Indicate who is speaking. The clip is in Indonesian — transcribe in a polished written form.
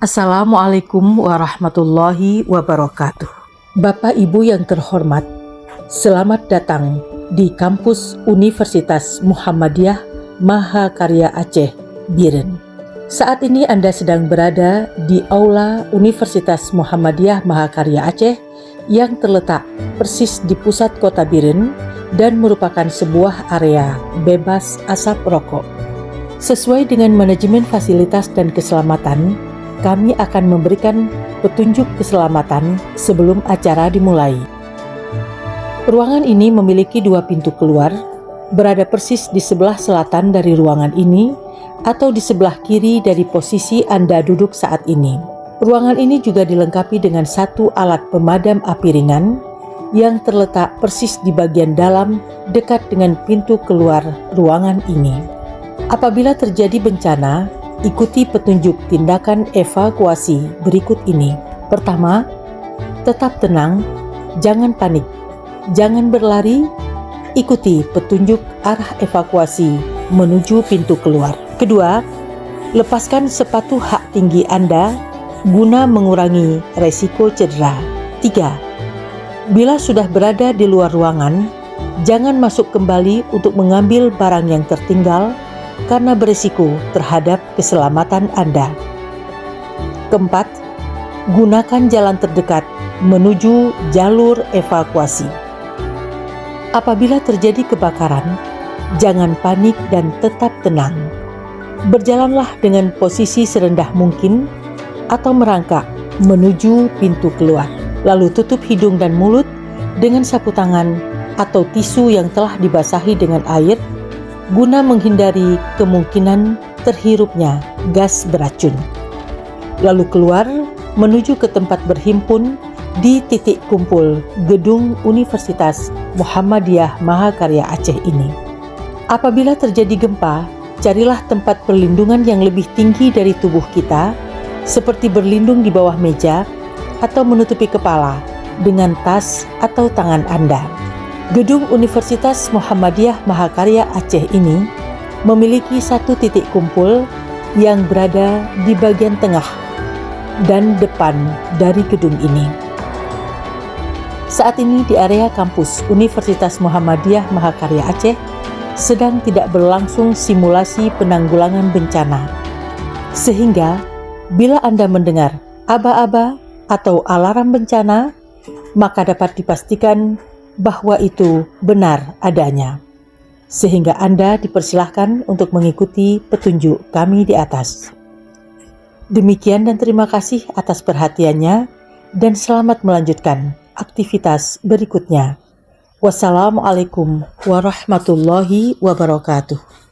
Speaker 1: Assalamualaikum warahmatullahi wabarakatuh. Bapak Ibu yang terhormat, selamat datang di kampus Universitas Muhammadiyah Mahakarya Aceh, Biren. Saat ini Anda sedang berada di Aula Universitas Muhammadiyah Mahakarya Aceh yang terletak persis di pusat kota Biren dan merupakan sebuah area bebas asap rokok. Sesuai dengan manajemen fasilitas dan keselamatan, kami akan memberikan petunjuk keselamatan sebelum acara dimulai. Ruangan ini memiliki 2 pintu keluar, berada persis di sebelah selatan dari ruangan ini atau di sebelah kiri dari posisi Anda duduk saat ini. Ruangan ini juga dilengkapi dengan 1 alat pemadam api ringan yang terletak persis di bagian dalam dekat dengan pintu keluar ruangan ini. Apabila terjadi bencana, ikuti petunjuk tindakan evakuasi berikut ini. Pertama, tetap tenang, jangan panik, jangan berlari, ikuti petunjuk arah evakuasi menuju pintu keluar. Kedua, lepaskan sepatu hak tinggi Anda guna mengurangi resiko cedera. 3. Bila sudah berada di luar ruangan, jangan masuk kembali untuk mengambil barang yang tertinggal karena berisiko terhadap keselamatan Anda. Keempat, gunakan jalan terdekat menuju jalur evakuasi. Apabila terjadi kebakaran, jangan panik dan tetap tenang. Berjalanlah dengan posisi serendah mungkin atau merangkak menuju pintu keluar. Lalu tutup hidung dan mulut dengan sapu tangan atau tisu yang telah dibasahi dengan air guna menghindari kemungkinan terhirupnya gas beracun. Lalu keluar menuju ke tempat berhimpun di titik kumpul gedung Universitas Muhammadiyah Mahakarya Aceh ini. Apabila terjadi gempa, carilah tempat perlindungan yang lebih tinggi dari tubuh kita, seperti berlindung di bawah meja atau menutupi kepala dengan tas atau tangan Anda. Gedung Universitas Muhammadiyah Mahakarya Aceh ini memiliki 1 titik kumpul yang berada di bagian tengah dan depan dari gedung ini. Saat ini di area kampus Universitas Muhammadiyah Mahakarya Aceh sedang tidak berlangsung simulasi penanggulangan bencana. Sehingga bila Anda mendengar aba-aba atau alarm bencana, maka dapat dipastikan bahwa itu benar adanya. Sehingga Anda dipersilahkan untuk mengikuti petunjuk kami di atas. Demikian dan terima kasih atas perhatiannya dan selamat melanjutkan aktivitas berikutnya. Wassalamualaikum warahmatullahi wabarakatuh.